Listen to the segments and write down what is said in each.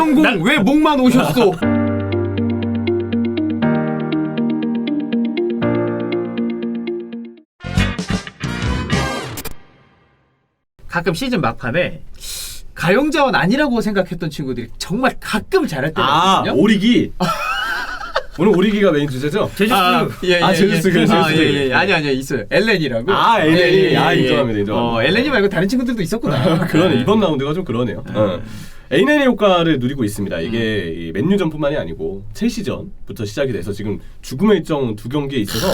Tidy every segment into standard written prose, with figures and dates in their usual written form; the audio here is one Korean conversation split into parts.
박영공 왜 목만 오셨어? 가끔 시즌 막판에 가용자원 아니라고 생각했던 친구들이 정말 가끔 잘할 때가 있거든요. 오리기. 오늘 오리기가 메인 주제죠? 제주스. 제주스 그래. 아니 있어요. 엘렌이라고. 엘렌이. 인정합니다. 엘렌이 말고 다른 친구들도 있었구나. 그러네. 이번 라운드가 좀 그러네요. 에이넨의 효과를 누리고 있습니다. 이게 맨유전뿐만이 아니고 첼시전부터 시작이 돼서 지금 죽음의 일정 2경기에 있어서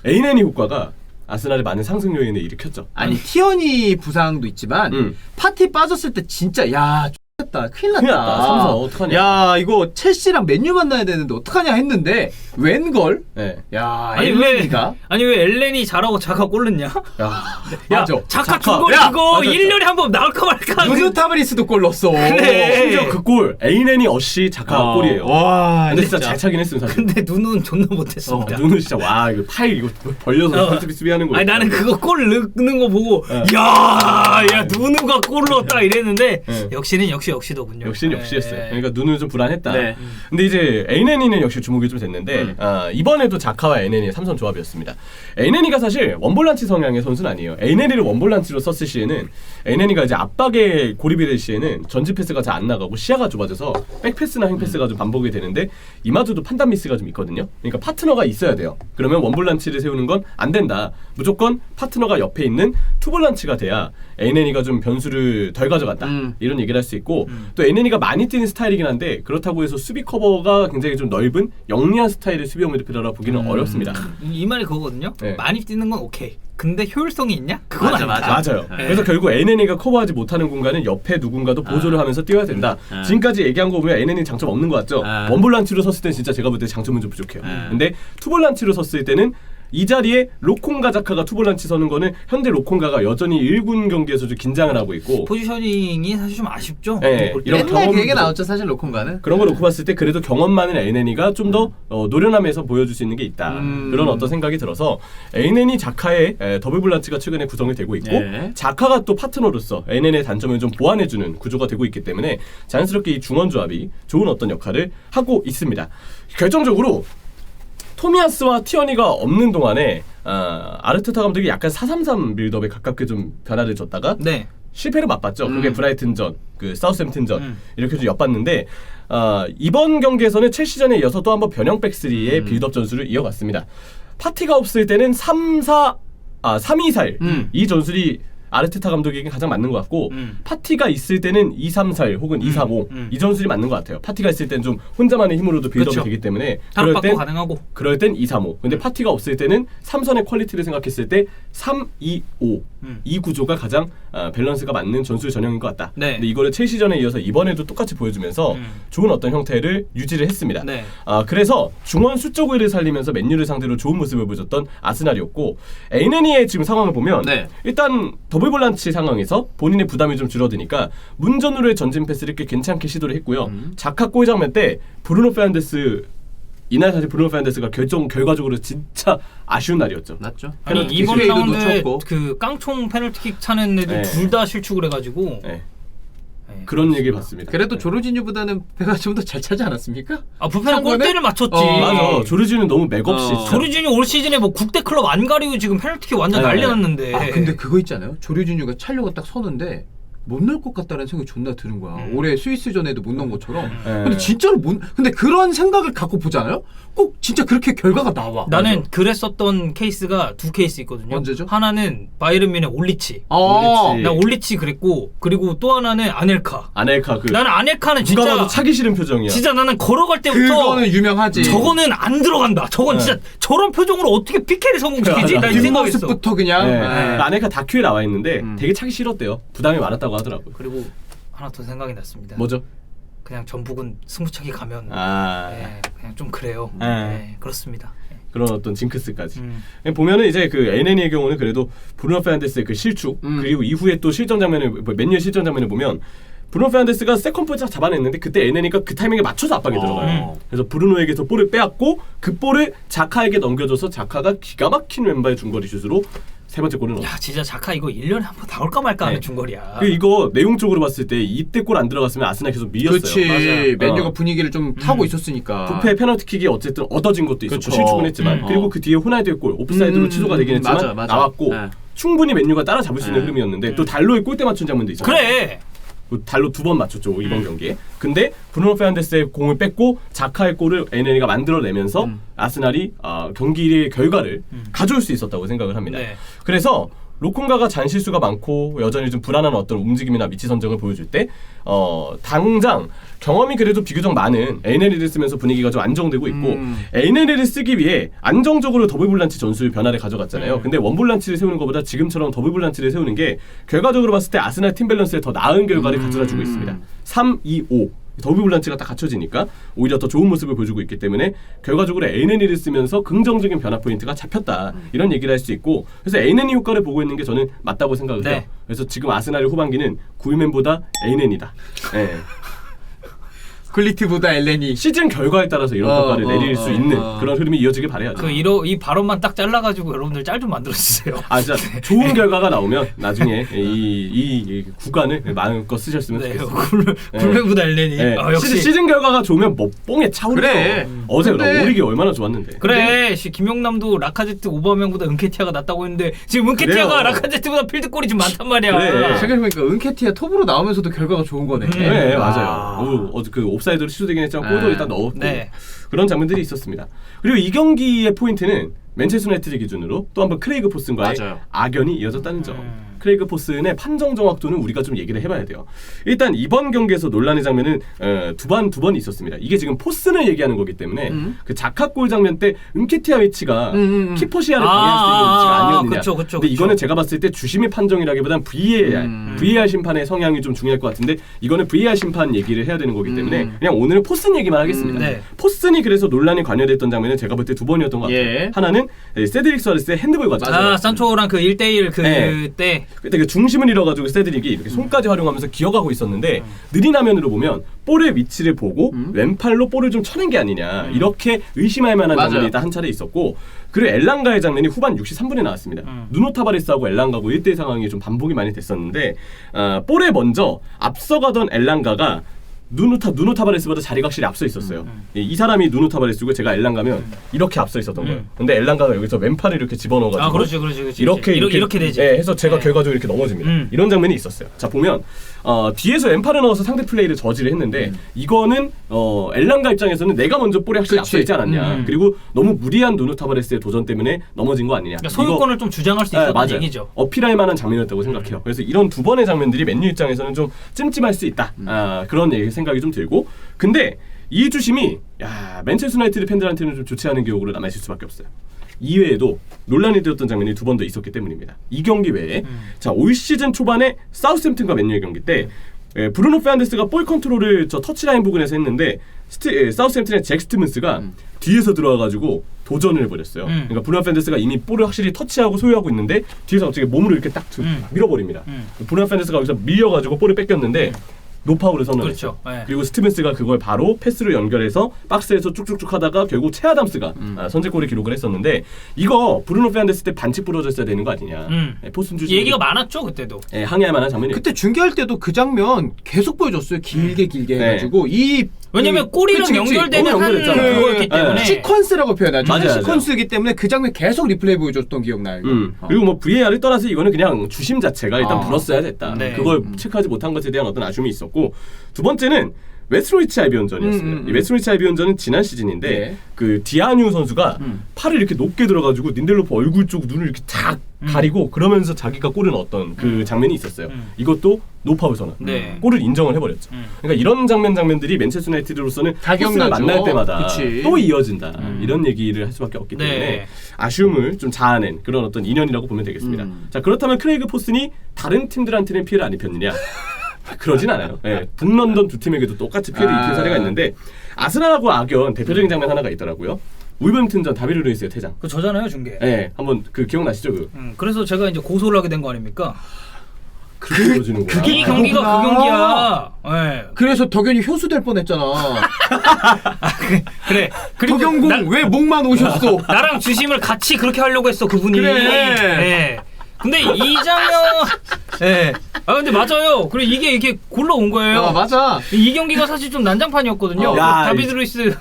에이넨의 효과가 아스날의 많은 상승 요인을 일으켰죠. 아니 티어니 부상도 있지만 파티 빠졌을 때 진짜 야 X됐다 큰일 났다. 삼성 어떡하냐. 야 이거 첼시랑 맨유 만나야 되는데 어떡하냐 했는데 웬걸? 네. 야 아니 엘렌이가 왜 엘렌이 잘하고 자카 골랐냐? 야 맞아. 자카 두골 야, 이거 맞아. 1년에 한 번 나올까 말까. 누누 타브리스도 골 넣었어. 그래. 심지어 그 골 에이넨이 어시 자카 골이에요. 와 근데 진짜 잘 차긴 했음 사실. 근데 눈은 존나 못했습니다. 눈은 진짜 와 이거 파일 이거 벌려서 컨셉 수비하는 거. 아니 나는 그거 골 넣는 거 보고 야 누누가 골 넣었다 이랬는데 역시는 역시더군요. 역시는 역시였어요. 그러니까 눈은 좀 불안했다. 네. 근데 이제 에이넨이는 역시 주목이 좀 됐는데 이번에도 자카와 에이넨이의 삼선 조합이었습니다. 에이넨이가 사실 원볼란치 성향의 선수는 아니에요. 에이넨이를 원볼란치로 썼을 시에는 에이넨이가 이제 압박에 고립이 될 시에는 전지 패스가 잘 안 나가고 시야가 좁아져서 백패스나 행패스가 좀 반복이 되는데 이마저도 판단 미스가 좀 있거든요. 그러니까 파트너가 있어야 돼요. 그러면 원볼란치를 세우는 건 안 된다. 무조건 파트너가 옆에 있는 투볼란치가 돼야 에이넨이가 좀 변수를 덜 가져간다. 이런 얘기를 할 수 있고 또 에이넨이가 많이 뛰는 스타일이긴 한데 그렇다고 해서 수비 커버가 굉장히 좀 넓은 영리한 스타일의 수비형 미드필더라 보기는 어렵습니다. 이 말이 그거거든요. 네. 많이 뛰는 건 오케이. 근데 효율성이 있냐? 그건 맞아, 아니다. 맞아요. 네. 그래서 결국 에이넨이가 커버하지 못하는 공간은 옆에 누군가도 보조를 하면서 뛰어야 된다. 지금까지 얘기한 거 보면 에이넨이 장점 없는 것 같죠? 원볼란치로 섰을 땐 진짜 제가 볼 때 장점은 좀 부족해요. 근데 투볼란치로 섰을 때는 이 자리에 로콩가 자카가 투볼란치 서는 거는 현재 로콩가가 여전히 1군 경기에서 좀 긴장을 하고 있고 포지셔닝이 사실 좀 아쉽죠. 네, 볼 때. 이런 맨날 그 경험도- 얘기 나왔죠 사실 로콘가는. 그런 걸 놓고 봤을 때 그래도 경험 많은 에이넨이가 좀 더 노련함에서 보여줄 수 있는 게 있다. 그런 어떤 생각이 들어서 에이넨이 자카의 더블 볼란치가 최근에 구성이 되고 있고 네. 자카가 또 파트너로서 에이넨의 단점을 좀 보완해주는 구조가 되고 있기 때문에 자연스럽게 이 중원 조합이 좋은 어떤 역할을 하고 있습니다. 결정적으로 토미야스와 티어니가 없는 동안에 아르테타 감독이 약간 4-3-3 빌드업에 가깝게 좀 변화를 줬다가 네. 실패를 맛봤죠. 그게 브라이튼전, 그 사우스햄튼전 이렇게 좀 엿봤는데 이번 경기에서는 첼시전에 이어서 또 한번 변형 백스리의 빌드업 전술을 이어갔습니다. 파티가 없을 때는 3-2-4 이 전술이 아르테타 감독에게 가장 맞는 것 같고 파티가 있을 때는 2-3-4 혹은 2-3-5 이 전술이 맞는 것 같아요. 파티가 있을 때는 좀 혼자만의 힘으로도 빌드업이 그렇죠. 되기 때문에 타락받고 가능하고. 그럴 땐 2-3-5 근데 파티가 없을 때는 3선의 퀄리티를 생각했을 때 3-2-5 이 구조가 가장 밸런스가 맞는 전술 전형인 것 같다. 네. 근데 이거를 첼시전에 이어서 이번에도 똑같이 보여주면서 좋은 어떤 형태를 유지를 했습니다. 네. 그래서 중원 수적 우위를 살리면서 맨유를 상대로 좋은 모습을 보여줬던 아스날이었고 에이넨이의 지금 상황을 보면 네. 일단 더블 볼란치 상황에서 본인의 부담이 좀 줄어드니까 문전으로의 전진 패스를 꽤 괜찮게 시도를 했고요. 자카 골 장면 때 브루노 페르난데스 이날 사실 브루노 페르난데스가 결과적으로 진짜 아쉬운 날이었죠. 맞죠. 아니 페널티 이번 기회도 라운드에 놓쳤고. 그 깡총 페널티킥 차는 애들 네. 둘 다 실축을 해가지고 네. 그런 얘기 봤습니다. 그래도 조르지뉴보다는 배가 좀 더 잘 차지 않았습니까? 부페는 참고는? 골대를 맞췄지. 맞아. 조르지는 너무 맥없이 진짜. 조르지뉴 올 시즌에 뭐 국대 클럽 안 가리고 지금 페널티킥 완전 네. 난리 났는데. 근데 그거 있잖아요. 조르지뉴가 차려가 딱 서는데 못 넣을 것 같다는 생각이 존나 드는 거야. 올해 스위스전에도 못 넣은 것처럼. 근데 진짜로 근데 그런 생각을 갖고 보잖아요. 꼭 진짜 그렇게 결과가 나와. 나는 맞아. 그랬었던 케이스가 두 케이스 있거든요. 언제죠? 하나는 바이에른 뮌헨 올리치. 어. 올리치. 나 올리치 그랬고 그리고 또 하나는 아넬카. 아넬카 그 나는 아넬카는 누가 진짜 봐도 차기 싫은 표정이야. 진짜 나는 걸어갈 때부터 그거는 유명하지. 저거는 안 들어간다. 저건 진짜 저런 표정으로 어떻게 PK를 성공시키지? 나 이 생각했어. 뒷모습부터 그냥. 네. 네. 아넬카 다큐에 나와 있는데 되게 차기 싫었대요. 부담이 많았다고 하더라고요. 그리고 하나 더 생각이 났습니다. 뭐죠? 그냥 전북은 승부차기 가면 아 그냥 좀 그래요. 네. 네, 그렇습니다. 그런 어떤 징크스까지. 보면은 이제 그 에이넨의 경우는 그래도 브루노 페르난데스의 그 실축 그리고 이후에 또 실전 장면을 맨유의 실전 장면을 보면 브루노 페르난데스가 세컨볼 잡아냈는데 그때 에이넨이가 그 타이밍에 맞춰서 압박에 들어가요. 그래서 브루노에게서 볼을 빼앗고 그 볼을 자카에게 넘겨줘서 자카가 기가 막힌 왼발 중거리 슛으로 세 번째 골은 야 진짜 자카 이거 1년에 한 번 나올까 말까 하는 네. 중거리야. 이거 내용적으로 봤을 때 이때 골 안 들어갔으면 아스날 계속 밀렸어요. 그렇지. 맞아. 맨유가 분위기를 좀 타고 있었으니까. 부페 페널티킥이 어쨌든 얻어진 것도 있었고 그쵸. 실축은 했지만 그리고 그 뒤에 호날두의 골 오프사이드로 취소가 되긴 했지만 맞아. 나왔고 네. 충분히 맨유가 따라잡을 수 있는 네. 흐름이었는데 또 달로의 골대 맞춘 장면도 있었어요. 그래. 달로 2번 맞췄죠 이번 경기에. 근데 브루노 페르난데스의 공을 뺏고 자카의 골을 에네리가 만들어내면서 아스날이 경기의 결과를 가져올 수 있었다고 생각을 합니다. 네. 그래서 로콩가가 잔실수가 많고 여전히 좀 불안한 어떤 움직임이나 위치 선정을 보여줄 때 당장 경험이 그래도 비교적 많은 에이네리를 쓰면서 분위기가 좀 안정되고 있고 에이네리를 쓰기 위해 안정적으로 더블볼란치 전술 변화를 가져갔잖아요. 근데 원볼란치를 세우는 것보다 지금처럼 더블볼란치를 세우는 게 결과적으로 봤을 때 아스날 팀 밸런스에 더 나은 결과를 가져다주고 있습니다. 3-2-5 더블볼란치가 딱 갖춰지니까 오히려 더 좋은 모습을 보여주고 있기 때문에 결과적으로 에이네니를 쓰면서 긍정적인 변화 포인트가 잡혔다 이런 얘기를 할 수 있고 그래서 에이네니 효과를 보고 있는 게 저는 맞다고 생각을 해요. 그래서 지금 아스날의 후반기는 구일맨보다 에이네니다. 네. 글리트보다 엘레니. 시즌 결과에 따라서 이런 평가를 내릴 수 있는 그런 흐름이 이어지길 바라야죠. 이 발언만 딱 잘라가지고 여러분들 짤 좀 만들어주세요. 진짜 좋은 결과가 나오면 나중에 이 구간을 마음껏 쓰셨으면 좋겠습니다. 굴맨보다 엘레니. 네. 역시 시즌 결과가 좋으면 뭐 뽕에 차오르죠. 그래. 어제 근데... 오리기 얼마나 좋았는데. 그래. 김용남도 라카제트 오바명보다 은케티아가 낫다고 했는데 지금 은케티아가 그래요. 라카제트보다 필드골이 좀 많단 말이야. 그래. 생각해보니까 은케티아 톱으로 나오면서도 결과가 좋은 거네. 네, 맞아요. 그 옵사이드로 취소되긴 했지만 골도 일단 넣었고 그런 장면들이 있었습니다. 그리고 이 경기의 포인트는 맨체스터 유나이티드 기준으로 또 한번 크레이그 포슨과의 악연이 이어졌다는 점. 크레이그 포슨의 판정 정확도는 우리가 좀 얘기를 해봐야 돼요. 일단 이번 경기에서 논란의 장면은 두 번 있었습니다. 이게 지금 포슨을 얘기하는 거기 때문에 그 자카골 장면 때 은케티아 위치가 키퍼 시야를 방해할 수 있는 위치가 아니었느냐. 근데 이거는 제가 봤을 때 주심의 판정이라기보단 VAR 심판의 성향이 좀 중요할 것 같은데 이거는 VAR 심판 얘기를 해야 되는 거기 때문에 그냥 오늘은 포슨 얘기만 하겠습니다. 포슨이 그래서 논란이 관여됐던 장면은 제가 볼 때 2번이었던 것 같아요. 하나는 세드릭 수아레스의 핸드볼 과정. 산초랑 그 1대1 그때 그때 그 중심을 잃어가지고 세드릭이 이렇게 손까지 활용하면서 기어가고 있었는데 느린 화면으로 보면 볼의 위치를 보고 왼팔로 볼을 좀 쳐낸 게 아니냐 이렇게 의심할 만한 장면이 일단 한 차례 있었고 그리고 엘랑가의 장면이 후반 63분에 나왔습니다. 누노 타바레스하고 엘랑가고 1대1 상황이 좀 반복이 많이 됐었는데 볼에 먼저 앞서가던 엘랑가가 누누 타바레스보다 자리가 확실히 앞서 있었어요. 이 사람이 누누 타바레스고 제가 엘랑가면 이렇게 앞서 있었던 거예요. 근데 엘랑가가 여기서 왼팔을 이렇게 집어넣어가지고 그렇지. 이렇게 되지. 해서 제가 결과적으로 이렇게 넘어집니다. 이런 장면이 있었어요. 자 보면 뒤에서 왼팔을 넣어서 상대 플레이를 저지를 했는데 이거는 엘랑가 입장에서는 내가 먼저 볼에 확실히 앞서 있지 않았냐. 그리고 너무 무리한 누누 타바레스의 도전 때문에 넘어진 거 아니냐. 그러니까 소유권을 좀 주장할 수 있었다는 얘기죠. 어필할 만한 장면이었다고 생각해요. 그래서 이런 2번의 장면들이 맨유 입장에서는 좀 찜찜할 수 있다. 그런 생각이 좀 들고 근데 이 주심이 맨체스터 유나이티드 팬들한테는 좀 좋지 않은 기억으로 남아있을 수밖에 없어요. 이외에도 논란이 되었던 장면이 2번 더 있었기 때문입니다. 이 경기 외에 올 시즌 초반에 사우스햄튼과 맨유의 경기 때 브루노 페르난데스가 볼 컨트롤을 저 터치라인 부근에서 했는데 사우스햄튼의 잭 스티븐스가 뒤에서 들어와가지고 도전을 해버렸어요. 그러니까 브루노 페르난데스가 이미 볼을 확실히 터치하고 소유하고 있는데 뒤에서 갑자기 몸으로 이렇게 딱 밀어버립니다. 브루노 페르난데스가 여기서 밀려가지고 볼을 뺏겼는데 노파울을 선언했죠. 그리고 스티븐스가 그걸 바로 패스로 연결해서 박스에서 쭉쭉쭉 하다가 결국 체 아담스가 선제골을 기록을 했었는데 이거 브루노 페르난데스 때 반칙 부러졌어야 되는 거 아니냐. 포슨 주심 얘기가 많았죠 그때도. 항의할 만한 장면이. 그때 중계할 때도 그 장면 계속 보여줬어요. 길게 해가지고 왜냐면 골이랑 연결되는 그거였기 때문에 시퀀스라고 표현하죠. 맞아요. 시퀀스이기 때문에 그 장면 계속 리플레이 보여줬던 기억나요. 그리고 뭐 VAR을 떠나서 이거는 그냥 주심 자체가 일단 불었어야 됐다. 그걸 체크하지 못한 것에 대한 어떤 아쉬움이 있었고 두 번째는 웨스트로이치 알비온전이었습니다. 이 웨스트로이치 알비온전은 지난 시즌인데 그 디아뉴 선수가 팔을 이렇게 높게 들어가지고 닌델로프 얼굴 쪽 눈을 이렇게 탁 가리고 그러면서 자기가 골을 넣었던 그 장면이 있었어요. 이것도 노파울 선언. 골을 인정을 해버렸죠. 그러니까 이런 장면들이 맨체스터 유나이티드로서는 포스를 만날 때마다 또 이어진다. 이런 얘기를 할 수밖에 없기 때문에 아쉬움을 좀 자아낸 그런 어떤 인연이라고 보면 되겠습니다. 자 그렇다면 크레이그 포슨이 다른 팀들한테는 피해를 안 입혔느냐? 그러진 않아요. 북런던 두 팀에게도 똑같이 피해를 입힌 사례가 있는데 아스날하고 악연 대표적인 장면 하나가 있더라고요. 울버햄튼전 다비드 루이스의 퇴장. 그 저잖아요 중계. 한번 그 기억나시죠 그? 그래서 제가 이제 고소를 하게 된 거 아닙니까? 그게 이루어지는구나. 그게 경기가 그 경기야. 그래서 덕현이 효수될 뻔했잖아. 그래. 덕현공 왜 목만 오셨어? 나랑 주심을 같이 그렇게 하려고 했어 그분이. 그래. 근데 이 장면, 예. 아 근데 맞아요. 그리고 이게 이렇게 굴러온 거예요. 아 맞아. 이 경기가 사실 좀 난장판이었거든요. 그 야, 다비드 루이스.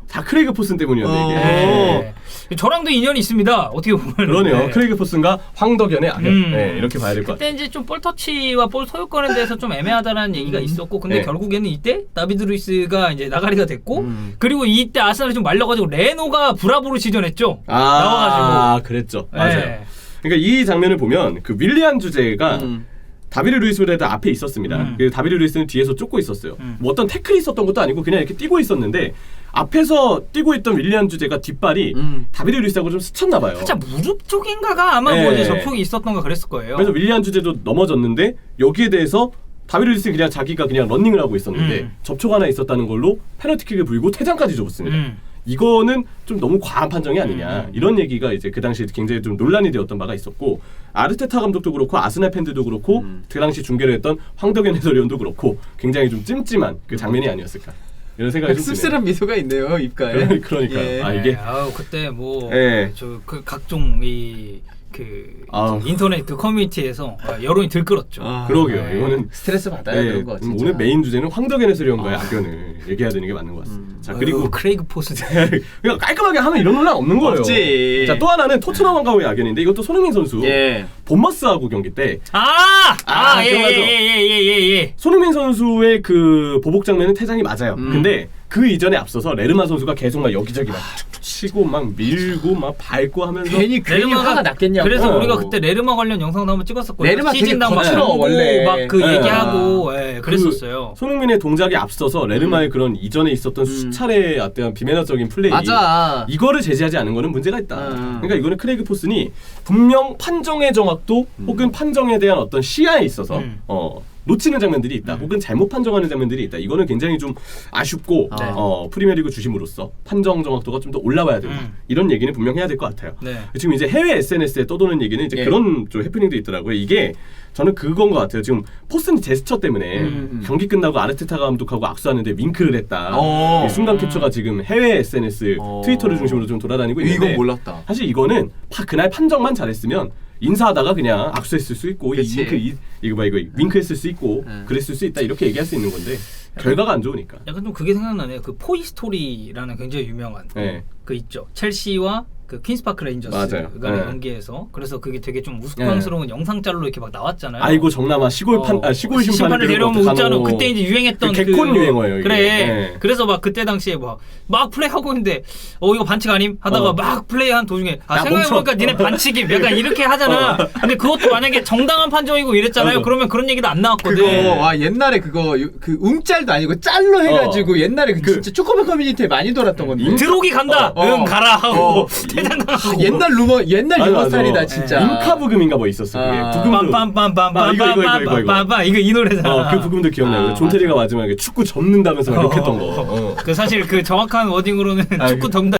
다 크레이그 포슨 때문이었네 이게. 예. 저랑도 인연이 있습니다. 어떻게 보면. 그러네요. 네. 크레이그 포슨과 황덕연의 악연. 네, 이렇게 봐야 될 것 그때 같아요. 이제 좀 볼 터치와 볼 소유권에 대해서 좀 애매하다라는 얘기가 있었고, 근데 네. 결국에는 이때 다비드 루이스가 이제 나가리가 됐고, 그리고 이때 아스날이 좀 말려가지고 레노가 브라보를 지전했죠. 나와가지고. 그랬죠. 네. 맞아요. 그러니까 이 장면을 보면 그 윌리안 주제가 다비드 루이스보다 앞에 있었습니다. 그 다비드 루이스는 뒤에서 쫓고 있었어요. 뭐 어떤 태클이 있었던 것도 아니고 그냥 이렇게 뛰고 있었는데 앞에서 뛰고 있던 윌리안 주제가 뒷발이 다비드 루이스하고 좀 스쳤나 봐요. 살짝 무릎 쪽인가가 아마 네. 뭐 이제 접촉이 있었던가 그랬을 거예요. 그래서 윌리안 주제도 넘어졌는데 여기에 대해서 다비드 루이스 그냥 자기가 그냥 러닝을 하고 있었는데 접촉 하나 있었다는 걸로 페널티킥을 불고 퇴장까지 줬습니다. 이거는 좀 너무 과한 판정이 아니냐 이런 얘기가 이제 그 당시에 굉장히 좀 논란이 되었던 바가 있었고 아르테타 감독도 그렇고 아스날 팬들도 그렇고 그 당시 중계를 했던 황덕현 해설위원도 그렇고 굉장히 좀 찜찜한 그 장면이 아니었을까 이런 생각이 좀 드네요. 씁쓸한 미소가 있네요 입가에. 그러니까요. 예. 아 이게 아우 그때 뭐 예. 저 그 각종 이 아우. 인터넷 그 커뮤니티에서 여론이 들끓었죠. 그러게요. 네. 이거는 스트레스 받아요 그런 거 진짜. 오늘 메인 주제는 황덕현 해설위원과의 악연을 얘기해야 되는 게 맞는 것 같습니다. 자 그리고 크레이그 포스. 그냥 깔끔하게 하면 이런 논란 없는 거예요. 없지. 자 또 하나는 토트넘과의 악연인데 이것도 손흥민 선수 예. 본머스하고 경기 때 기억나죠? 예예예예예. 손흥민 선수의 그 보복 장면은 퇴장이 맞아요. 근데 그 이전에 앞서서 레르마 선수가 계속 막 여기저기 막 치고 막 밀고 막 밟고 하면서 괜히 화가 났겠냐고. 그래서 우리가 그때 레르마 관련 영상도 한번 찍었었거든요. 레르마 되게 시즌당 막 거칠어, 하고 원래. 막 그 네. 얘기하고 그랬었어요. 손흥민의 동작이 앞서서 레르마의 그런 이전에 있었던 수차례의 어떤 비매너적인 플레이 맞아. 이거를 제지하지 않은 거는 문제가 있다. 그러니까 이거는 크레이그 포슨이 분명 판정의 정확도 혹은 판정에 대한 어떤 시야에 있어서 놓치는 장면들이 있다. 혹은 잘못 판정하는 장면들이 있다. 이거는 굉장히 좀 아쉽고 네. 프리미어리그 주심으로서 판정 정확도가 좀 더 올라와야 된다. 이런 얘기는 분명 해야 될 것 같아요. 네. 지금 이제 해외 SNS에 떠도는 얘기는 이제 예. 그런 좀 해프닝도 있더라고요. 이게 저는 그건 것 같아요. 지금 포슨 제스처 때문에 경기 끝나고 아르테타 감독하고 악수하는데 윙크를 했다. 이 순간 캡처가 지금 해외 SNS 트위터를 중심으로 좀 돌아다니고 있는데 이건 몰랐다. 사실 이거는 그날 판정만 잘했으면 인사하다가 그냥 악수했을 수 있고 그치. 이거 윙크했을 수 있고 그랬을 수 있다 이렇게 얘기할 수 있는 건데 결과가 안 좋으니까. 약간 좀 그게 생각나네요. 그 포이 스토리라는 굉장히 유명한 네. 그 있죠. 첼시와 그 퀸스파크 레인저스가 맞아요. 네. 경기에서 그래서 그게 되게 좀 우스꽝스러운 영상짤로 이렇게 막 나왔잖아요. 아이고 정남아 시골 심판을 데려오면 웃잖아. 그때 이제 유행했던 그 개콘 유행어예요. 이게. 그래. 네. 그래서 막 그때 당시에 막 플레이하고 있는데 이거 반칙 아님? 하다가 막 플레이한 도중에 생각해보니까 니네 반칙임. 약간 이렇게 하잖아. 근데 그것도 만약에 정당한 판정이고 이랬잖아요. 맞아. 그러면 그런 얘기도 안 나왔거든. 그거 옛날에 그거 그 짤도 아니고 짤로 해가지고 옛날에 진짜 쪼꼬맨 커뮤니티에 많이 돌았던 건데. 드록이 간다. 응 가라 하고 퇴장당하고. 옛날 옛날 맞아, 유머 맞아. 스타일이다 진짜. 인카부금인가 뭐 있었어. 그게 부금도 빰빰빰빰빰빰빰빰빰 이거 이 노래잖아. 그 부금도 기억나요. 존테리가 마지막에 축구 접는다면서 막 이렇게 했던 거. 그 사실 그 정확한 워딩으로는 축구 덤다.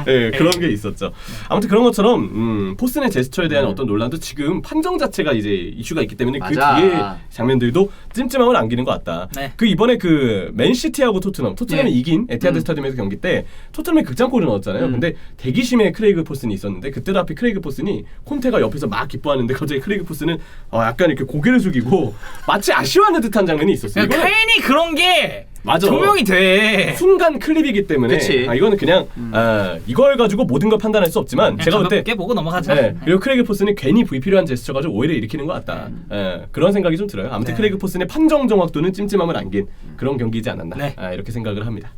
네, 그런 게 있었죠. 아무튼 그런 것처럼 포슨의 제스처에 대한 어떤 논란도 지금 판정 자체가 이제 이슈가 있기 때문에 그 맞아. 뒤에 장면들도 찜찜함을 안기는 것 같다. 네. 그 이번에 그 맨시티하고 토트넘이 이긴 에티하드 스타디움에서 경기 때 토트넘이 극장골을 넣었잖아요. 근데 대기심에 크레이그 포슨이 있었는데 그때도 앞에 크레이그 포슨이 콘테가 옆에서 막 기뻐하는데 갑자기 크레이그 포슨은 약간 이렇게 고개를 숙이고 마치 아쉬워하는 듯한 장면이 있었어요. 이거는 카인이 그런 게 맞아. 조명이 돼. 순간 클립이기 때문에 그치. 이거는 그냥 이걸 가지고 모든 걸 판단할 수 없지만 제가 볼 때 가볍게 보고 넘어가자. 네, 그리고 크레이그 포슨이 괜히 불필요한 제스처 가지고 오해를 일으키는 것 같다. 그런 생각이 좀 들어요. 아무튼 크레이그 포슨의 판정 정확도는 찜찜함을 안긴 그런 경기이지 않았나 네. 이렇게 생각을 합니다.